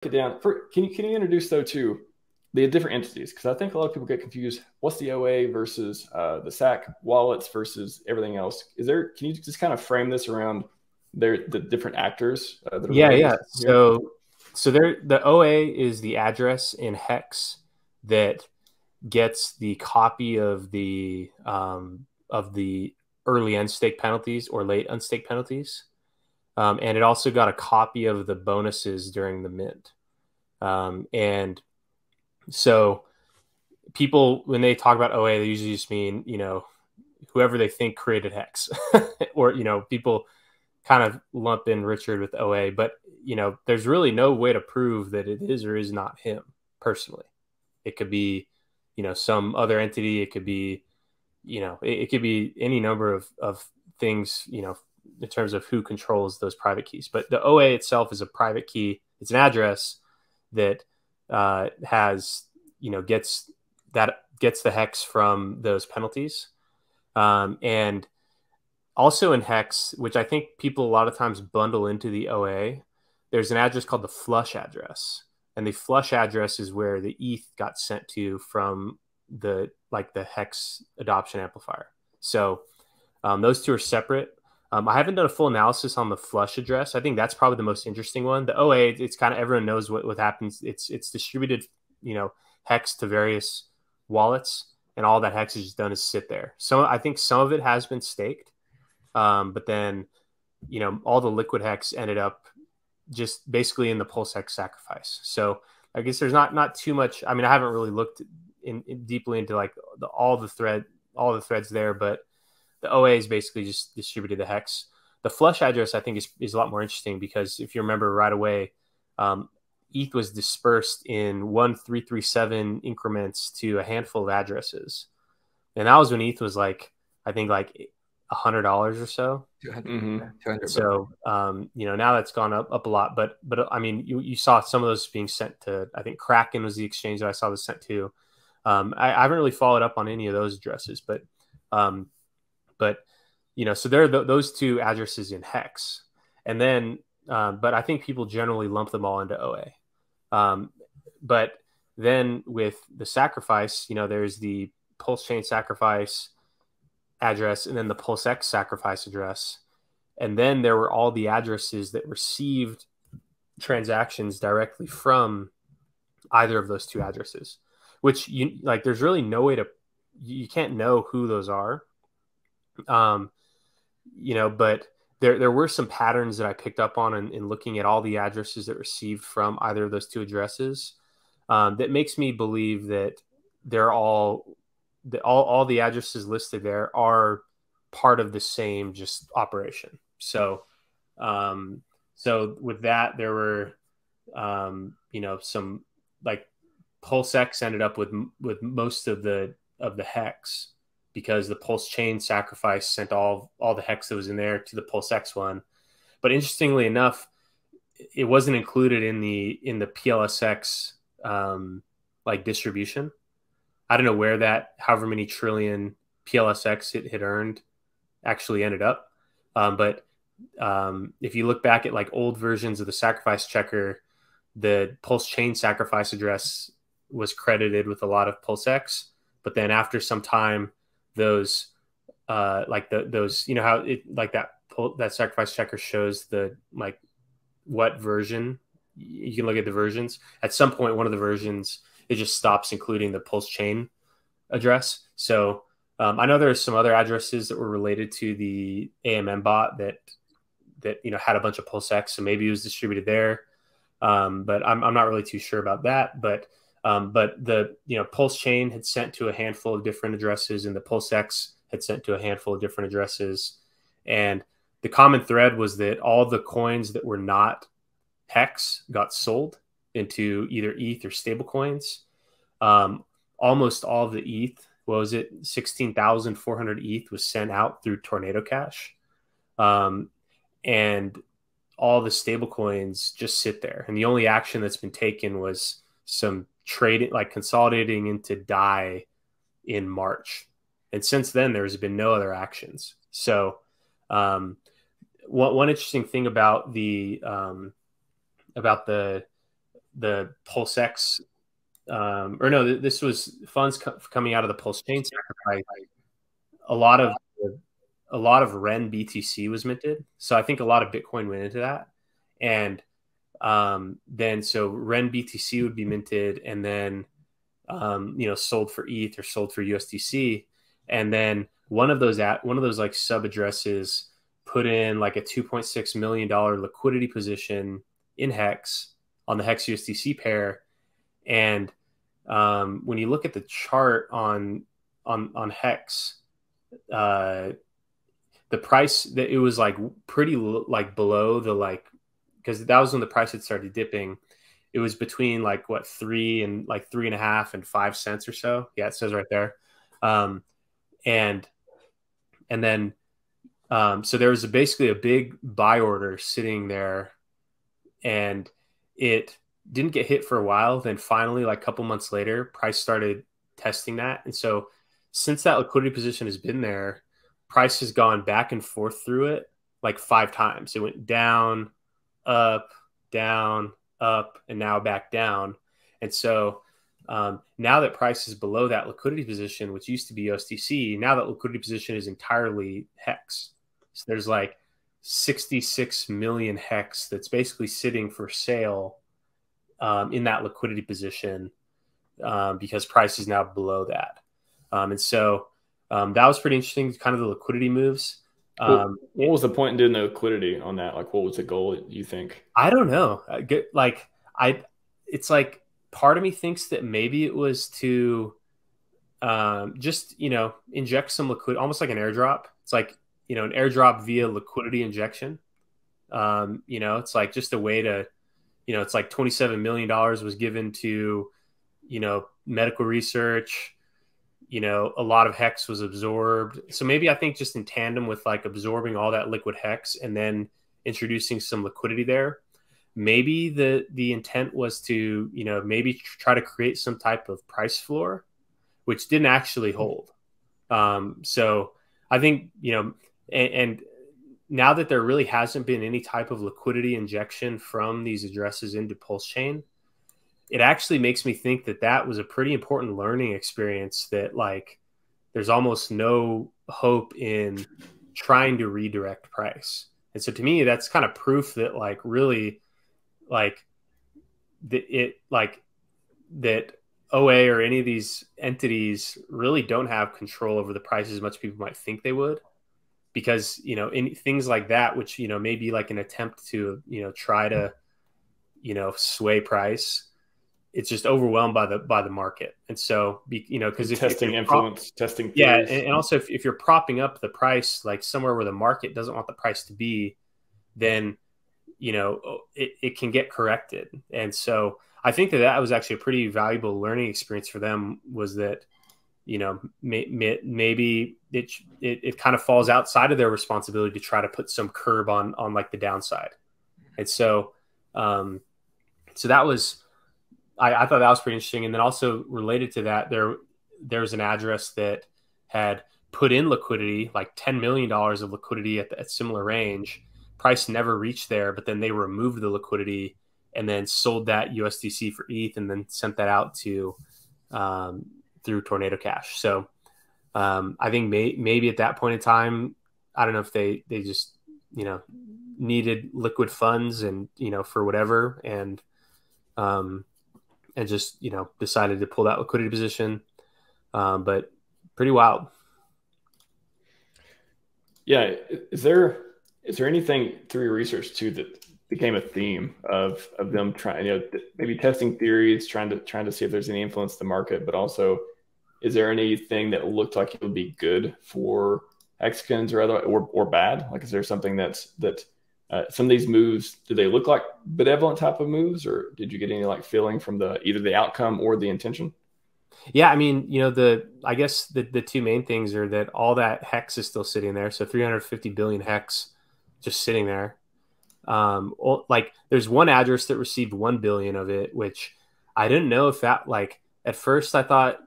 it down. Can you introduce though to the different entities? Because I think a lot of people get confused. What's the OA versus the SAC wallets versus everything else? Can you just kind of frame this around the different actors that are Yeah, related yeah. here? So the OA is the address in hex that gets the copy of the early unstake penalties or late unstake penalties, and it also got a copy of the bonuses during the mint. And so people, when they talk about OA, they usually just mean whoever they think created hex, or people kind of lump in Richard with OA, but there's really no way to prove that it is or is not him personally. It could be, some other entity. It could be, it could be any number of things, in terms of who controls those private keys. But the OA itself is a private key. It's an address that has, gets the hex from those penalties. And also in hex, which I think people a lot of times bundle into the OA, there's an address called the flush address. And the flush address is where the ETH got sent to from the hex adoption amplifier. So those two are separate. I haven't done a full analysis on the flush address. I think that's probably the most interesting one. The OA, it's kind of, everyone knows what happens. It's distributed, hex to various wallets, and all that hex is just done is sit there. So I think some of it has been staked, but then all the liquid hex ended up just basically in the PulseX sacrifice. So I guess there's not too much. I mean, I haven't really looked in deeply into like all the threads there, but the OA is basically just distributed the hex. The flush address, I think, is a lot more interesting, because if you remember right away, ETH was dispersed in 1,337 increments to a handful of addresses. And that was when ETH was I think $100 or so. 200. So, now that's gone up a lot, but I mean, you saw some of those being sent to, I think Kraken was the exchange that I saw this sent to. I haven't really followed up on any of those addresses, but so there are those two addresses in hex, and then, but I think people generally lump them all into OA. But then with the sacrifice, there's the PulseChain sacrifice address, and then the PulseX sacrifice address. And then there were all the addresses that received transactions directly from either of those two addresses, which there's really no way you can't know who those are. But there were some patterns that I picked up on in looking at all the addresses that received from either of those two addresses, that makes me believe that they're all the addresses listed there are part of the same just operation. So, so with that, there were, some PulseX ended up with most of the hex, because the PulseChain sacrifice sent all the hex that was in there to the PulseX one. But interestingly enough, it wasn't included in the PLSX distribution. I don't know where that however many trillion PLSX it had earned actually ended up. But if you look back at old versions of the sacrifice checker, the PulseChain sacrifice address was credited with a lot of PulseX. But then after some time, those how it that sacrifice checker shows the what version. You can look at the versions. At some point, one of the versions, it just stops including the PulseChain address. So I know there's some other addresses that were related to the AMM bot that had a bunch of PulseX, so maybe it was distributed there. But I'm not really too sure about that. But the PulseChain had sent to a handful of different addresses, and the PulseX had sent to a handful of different addresses. And the common thread was that all the coins that were not hex got sold into either ETH or stable coins. Almost all of the ETH, what was it, 16,400 ETH was sent out through Tornado Cash. And all the stable coins just sit there. And the only action that's been taken was some trading, consolidating into DAI in March. And since then, there's been no other actions. So one interesting thing about the the PulseX, or no, this was funds coming out of the PulseChain sacrifice. A lot of REN BTC was minted, so I think a lot of Bitcoin went into that, and then so REN BTC would be minted, and then sold for ETH or sold for USDC, and then one of those like sub addresses put in like a $2.6 million liquidity position in Hex on the Hex USDC pair, and when you look at the chart on Hex, the price that it was like pretty like below the like, because that was when the price had started dipping. It was between like what 3 and like 3.5 and 5 cents or so. Yeah, it says right there. And then so there was basically a big buy order sitting there, and it didn't get hit for a while. Then finally, like a couple months later, price started testing that. And so since that liquidity position has been there, price has gone back and forth through it like 5 times. It went down, up, and now back down. And so now that price is below that liquidity position, which used to be USDC, now that liquidity position is entirely Hex. So there's like 66 million Hex that's basically sitting for sale in that liquidity position because price is now below that. And so that was pretty interesting, kind of the liquidity moves. What was the point in doing the liquidity on that? Like, what was the goal, you think? I don't know. It's like part of me thinks that maybe it was to just, inject some liquidity, almost like an airdrop. It's like, an airdrop via liquidity injection. It's like just a way to, it's like $27 million was given to, medical research. A lot of Hex was absorbed. So maybe I think just in tandem with like absorbing all that liquid Hex and then introducing some liquidity there, maybe the intent was to, maybe try to create some type of price floor, which didn't actually hold. So I think, and now that there really hasn't been any type of liquidity injection from these addresses into PulseChain, it actually makes me think that that was a pretty important learning experience, that like there's almost no hope in trying to redirect price. And so to me, that's kind of proof that like really like that OA or any of these entities really don't have control over the price as much people might think they would, because, in things like that, which, may be like an attempt to, try to, sway price, it's just overwhelmed by the market. And so, because testing influence, testing theories. Yeah. And also if you're propping up the price, like somewhere where the market doesn't want the price to be, then, it can get corrected. And so I think that was actually a pretty valuable learning experience for them, was that, maybe it kind of falls outside of their responsibility to try to put some curb on like the downside. And so, so that was, I thought that was pretty interesting. And then also related to that, there's an address that had put in liquidity, like $10 million of liquidity at similar range. Price never reached there, but then they removed the liquidity and then sold that USDC for ETH and then sent that out to through Tornado Cash. So I think maybe at that point in time, I don't know if they just, needed liquid funds and, for whatever. And just, decided to pull that liquidity position. But pretty wild. Yeah. Is there anything through your research too that became a theme of them trying, maybe testing theories, trying to see if there's any influence in the market, but also, is there anything that looked like it would be good for Hexagons or bad? Like, is there something that some of these moves, do they look like benevolent type of moves, or did you get any like feeling from either the outcome or the intention? Yeah, I mean, I guess the two main things are that all that Hex is still sitting there. So 350 billion Hex just sitting there. Like there's one address that received 1 billion of it, which I didn't know if that, like, at first I thought,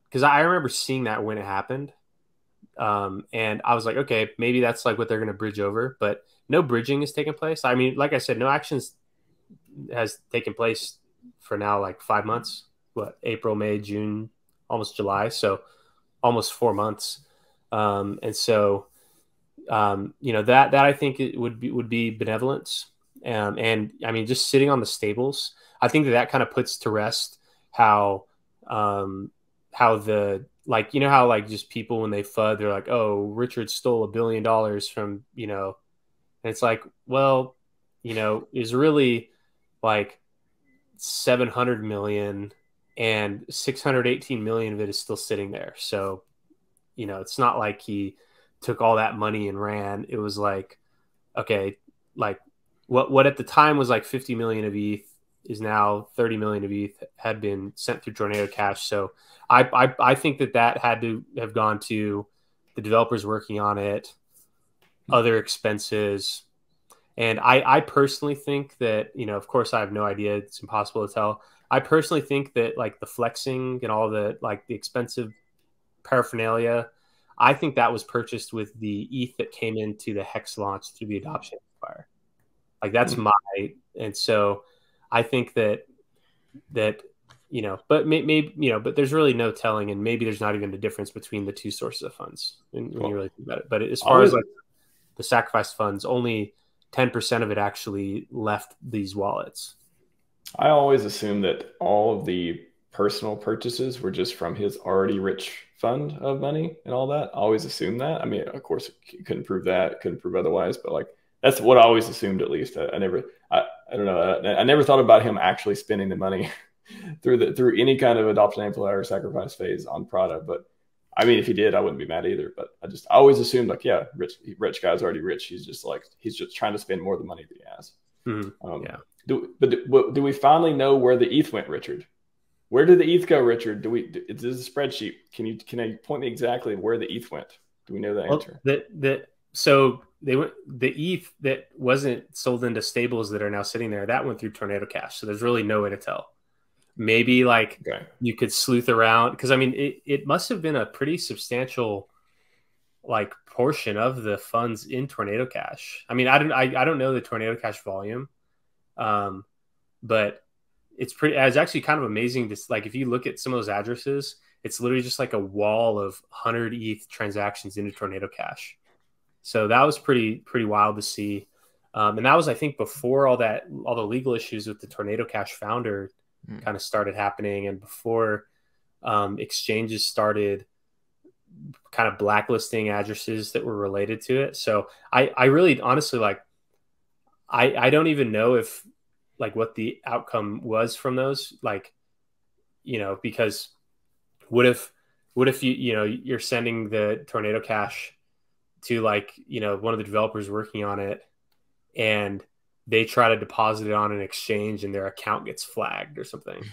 because I remember seeing that when it happened. And I was like, okay, maybe that's like what they're going to bridge over, but no bridging has taken place. I mean, like I said, no actions has taken place for now like 5 months. What, April, May, June, almost July, so almost 4 months. And so that I think it would be benevolence. And I mean, just sitting on the stables, I think that kind of puts to rest how the, like, how like just people when they FUD, they're like, oh, Richard stole $1 billion from, and it's like, well, is really like 700 million and 618 million of it is still sitting there. So, it's not like he took all that money and ran. It was like, okay, like what at the time was like 50 million of ETH is now 30 million of ETH had been sent through Tornado Cash. So I think that had to have gone to the developers working on it, other expenses. And I personally think that, of course I have no idea. It's impossible to tell. I personally think that like the flexing and all the like the expensive paraphernalia, I think that was purchased with the ETH that came into the Hex launch through the adoption amplifier. Like that's and so I think that but maybe but there's really no telling, and maybe there's not even a difference between the two sources of funds when you really think about it. But as far as like the sacrificed funds, only 10% of it actually left these wallets. I always assumed that all of the personal purchases were just from his already rich fund of money and all that. I always assumed that. I mean, of course, couldn't prove that, couldn't prove otherwise, but like that's what I always assumed, at least. I don't know. I never thought about him actually spending the money through any kind of adoption amplifier or sacrifice phase on Prada. But I mean, if he did, I wouldn't be mad either. But I always assumed like, yeah, rich guy's already rich. He's just trying to spend more of the money that he has. Mm-hmm. Yeah. Do we finally know where the ETH went, Richard? Where did the ETH go, Richard? This is a spreadsheet. Can you point me exactly where the ETH went? Do we know the answer? So the ETH that wasn't sold into stables that are now sitting there, that went through Tornado Cash. So there's really no way to tell. Maybe like you could sleuth around, because I mean it must have been a pretty substantial like portion of the funds in Tornado Cash. I mean, I don't know the Tornado Cash volume, but it's actually kind of amazing. This, like, if you look at some of those addresses, it's literally just like a wall of 100 ETH transactions into Tornado Cash. So that was pretty wild to see. And that was, I think, before all the legal issues with the Tornado Cash founder kind of started happening, and before exchanges started kind of blacklisting addresses that were related to it. So I really honestly, like, I don't even know if like what the outcome was from those, like, because what if you're sending the Tornado Cash to like, one of the developers working on it, and they try to deposit it on an exchange and their account gets flagged or something.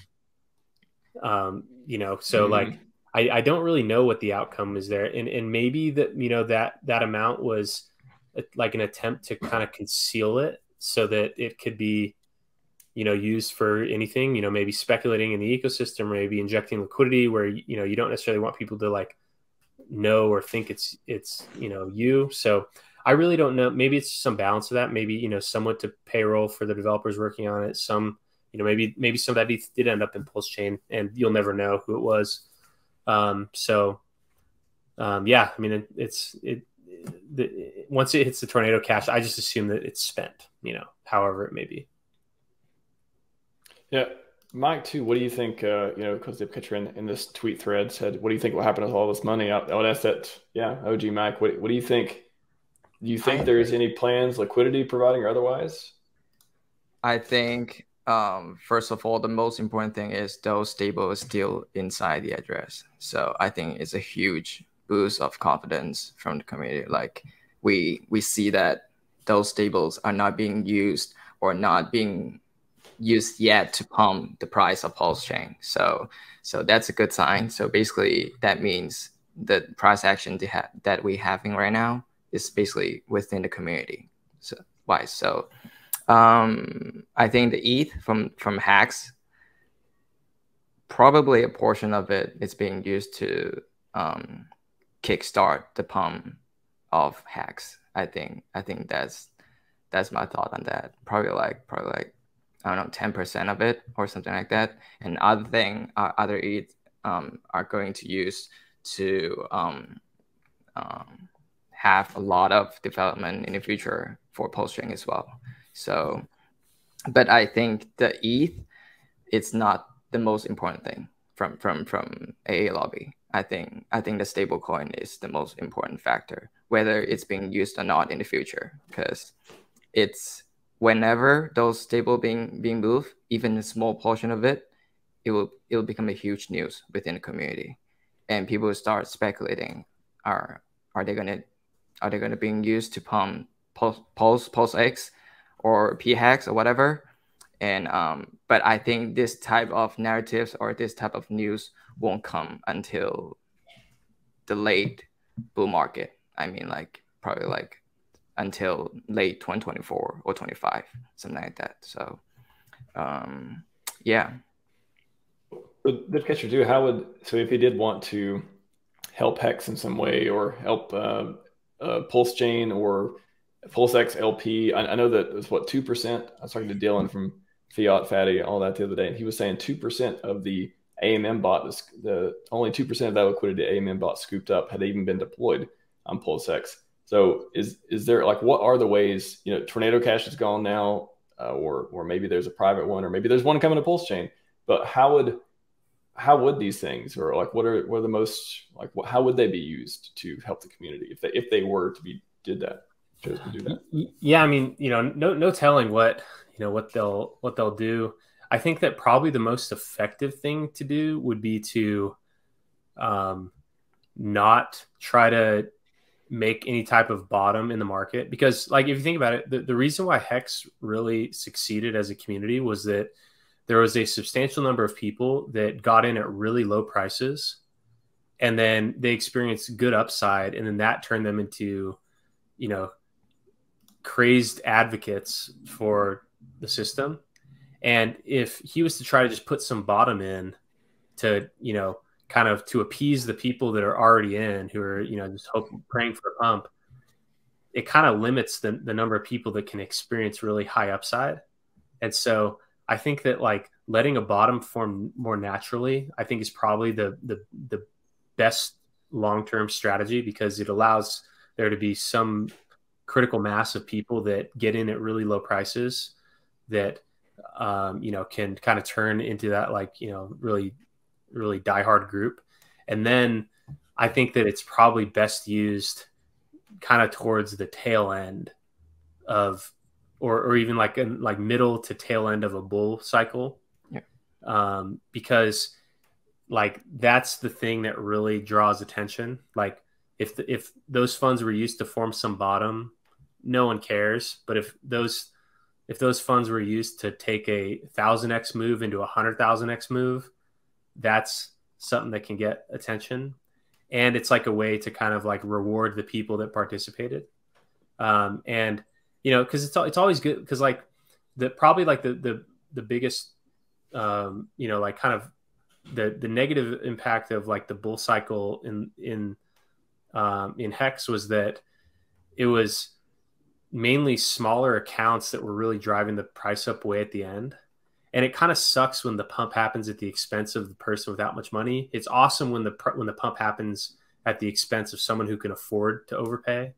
So like, I don't really know what the outcome is there. And maybe that, that amount was like an attempt to kind of conceal it so that it could be, used for anything, maybe speculating in the ecosystem, or maybe injecting liquidity where, you don't necessarily want people to like know or think it's you. So I really don't know. Maybe it's some balance of that. Maybe, somewhat to payroll for the developers working on it. Some, maybe some of that ETH did end up in PulseChain, and you'll never know who it was. Yeah, I mean, once it hits the Tornado Cash, I just assume that it's spent, however it may be. Yeah. Mike, too, what do you think, because the picture in this tweet thread said, what do you think will happen with all this money? I would ask that, OG Mike, what do you think? Do you think there's any plans, liquidity providing or otherwise? I think, first of all, the most important thing is those stables still inside the address. So I think it's a huge boost of confidence from the community. Like we see that those stables are not being used or not being used yet to pump the price of PulseChain. So that's a good sign. So basically that means the price action that we're having right now is basically within the community. So I think the ETH from hacks, probably a portion of it is being used to kickstart the pump of hacks. I think that's my thought on that. Probably like I don't know, 10% of it or something like that. And other ETH are going to use to have a lot of development in the future for PulseChain as well. So, but I think the ETH, it's not the most important thing from AA lobby. I think the stable coin is the most important factor, whether it's being used or not in the future, because it's whenever those stable being moved, even a small portion of it, it will become a huge news within the community, and people will start speculating, are they gonna being used to pump PulseX or PHEX or whatever. And but I think this type of narratives or this type of news won't come until the late bull market. I mean, like probably like until late 2024 or 25, something like that. So yeah. But the catcher too, so if he did want to help Hex in some way or help PulseChain or PulseX LP, I know that it was what, 2%. I was talking to Dylan from Fiat Fatty, all that the other day, and he was saying 2% of the AMM bot, only 2% of that liquidity AMM bot scooped up had even been deployed on PulseX. So is there, like, what are the ways, Tornado Cash is gone now, or maybe there's a private one, or maybe there's one coming to PulseChain, but how would these things, or like what are the most, like, how would they be used to help the community if they were to chose to do that? Yeah, I mean, no telling what they'll do. I think that probably the most effective thing to do would be to not try to make any type of bottom in the market, because, like, if you think about it, the reason why Hex really succeeded as a community was that there was a substantial number of people that got in at really low prices, and then they experienced good upside, and then that turned them into, crazed advocates for the system. And if he was to try to just put some bottom in to, kind of to appease the people that are already in, who are, just praying for a pump, it kind of limits the number of people that can experience really high upside. And so I think that, like, letting a bottom form more naturally, I think, is probably the best long-term strategy, because it allows there to be some critical mass of people that get in at really low prices that, can kind of turn into that, like, really, really diehard group. And then I think that it's probably best used kind of towards the tail end of, or even like middle to tail end of a bull cycle. Yeah. Because, like, that's the thing that really draws attention. Like, if those funds were used to form some bottom, no one cares. But if those funds were used to take a 1,000x move into a 100,000x move, that's something that can get attention. And it's like a way to kind of like reward the people that participated. And, because it's always good, because, like, probably like the biggest, like, kind of the negative impact of, like, the bull cycle in Hex was that it was mainly smaller accounts that were really driving the price up way at the end. And it kind of sucks when the pump happens at the expense of the person without much money. It's awesome when the pump happens at the expense of someone who can afford to overpay.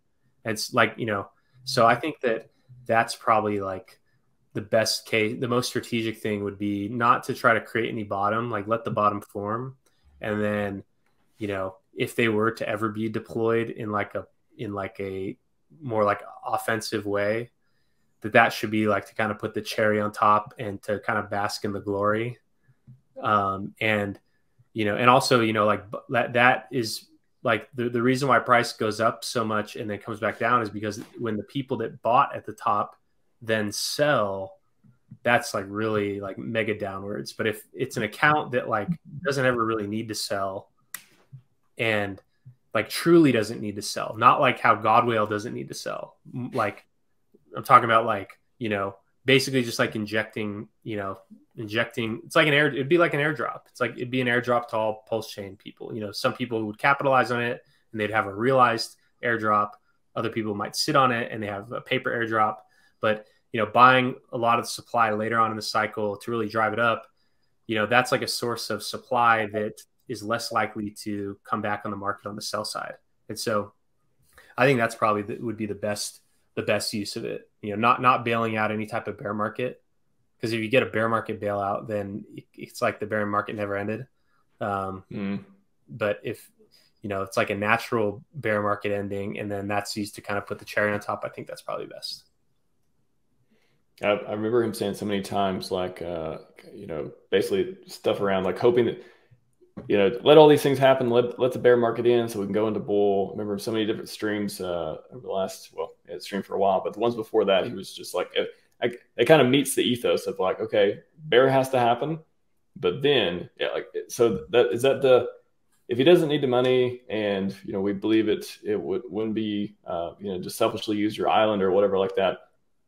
And it's like, so I think that that's probably, like, the best case. The most strategic thing would be not to try to create any bottom, like, let the bottom form. And then, if they were to ever be deployed in like a more like offensive way, that should be like to kind of put the cherry on top and to kind of bask in the glory. And also, like, that is like the reason why price goes up so much and then comes back down is because when the people that bought at the top then sell, that's like really like mega downwards. But if it's an account that, like, doesn't ever really need to sell, and, like, truly doesn't need to sell, not like how Godwhale doesn't need to sell, like, I'm talking about, like, basically just like injecting, it's like it'd be like an airdrop. It's like, it'd be an airdrop to all PulseChain people. Some people would capitalize on it and they'd have a realized airdrop. Other people might sit on it and they have a paper airdrop. But buying a lot of the supply later on in the cycle to really drive it up, that's like a source of supply that is less likely to come back on the market on the sell side. And so I think that's probably would be the best use of it, not bailing out any type of bear market. Because if you get a bear market bailout, then it's like the bear market never ended. But if, it's like a natural bear market ending, and then that's used to kind of put the cherry on top, I think that's probably best. I remember him saying so many times, like, basically stuff around like hoping that, let all these things happen, let the bear market in so we can go into bull. I remember so many different streams over the last, it streamed for a while, but the ones before that, he was just like, it kind of meets the ethos of like, okay, bear has to happen, but then, so if he doesn't need the money and, we believe it wouldn't be, just selfishly use your island or whatever like that,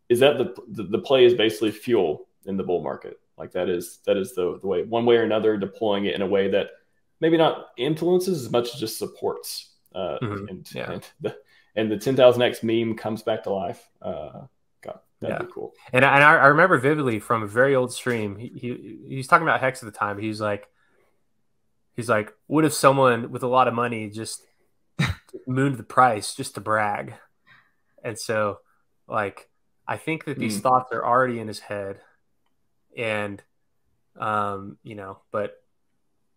is that the play is basically fuel in the bull market. Like that is the way, one way or another, deploying it in a way that maybe not influences as much as just supports. And the 10,000x meme comes back to life. That'd be cool. And I remember vividly from a very old stream, he's talking about Hex at the time. He's like, what if someone with a lot of money just mooned the price just to brag? And so, like, I think that these thoughts are already in his head, and but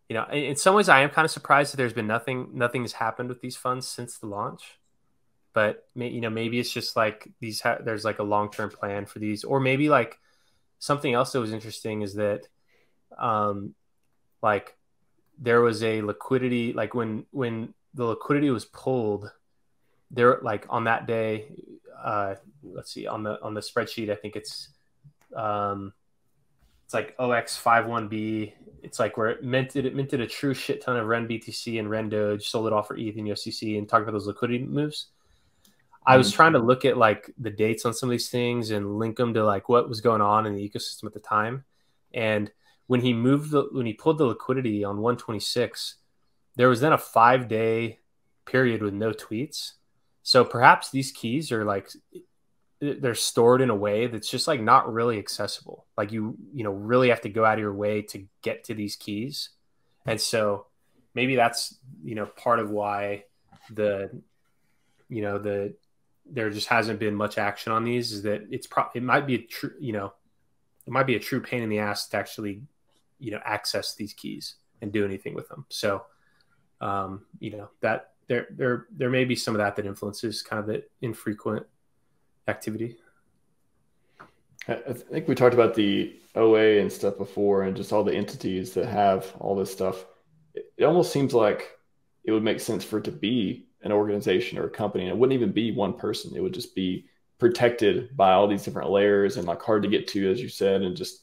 in some ways, I am kind of surprised that there's been nothing has happened with these funds since the launch. But maybe it's just like there's like a long-term plan for these, or maybe like something else that was interesting is that, like there was a liquidity, like when the liquidity was pulled, there, like on that day, let's see, on the spreadsheet, I think it's like OX51B. It's like where it minted a true shit ton of Ren BTC and Ren Doge, sold it off for ETH and USDC, and talked about those liquidity moves. I was trying to look at like the dates on some of these things and link them to like what was going on in the ecosystem at the time. And when he pulled the liquidity on 126, there was then a 5-day period with no tweets. So perhaps these keys are like, they're stored in a way that's just like not really accessible. Like you really have to go out of your way to get to these keys. And so maybe that's, part of why there just hasn't been much action on these, is that it might be a true pain in the ass to actually, access these keys and do anything with them. So, that there may be some of that influences kind of the infrequent activity. I think we talked about the OA and stuff before, and just all the entities that have all this stuff. It almost seems like it would make sense for it to be an organization or a company, and it wouldn't even be one person. It would just be protected by all these different layers and like hard to get to, as you said, and just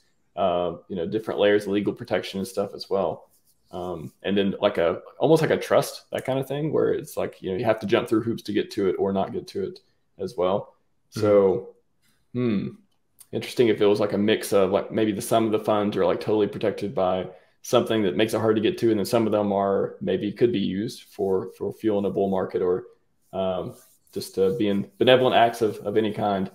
different layers of legal protection and stuff as well. And then like almost like a trust, that kind of thing, where it's like, you have to jump through hoops to get to it or not get to it as well. So, interesting if it was like a mix of like maybe some of the funds are like totally protected by something that makes it hard to get to, and then some of them are maybe could be used for fuel in a bull market, or just being benevolent acts of any kind.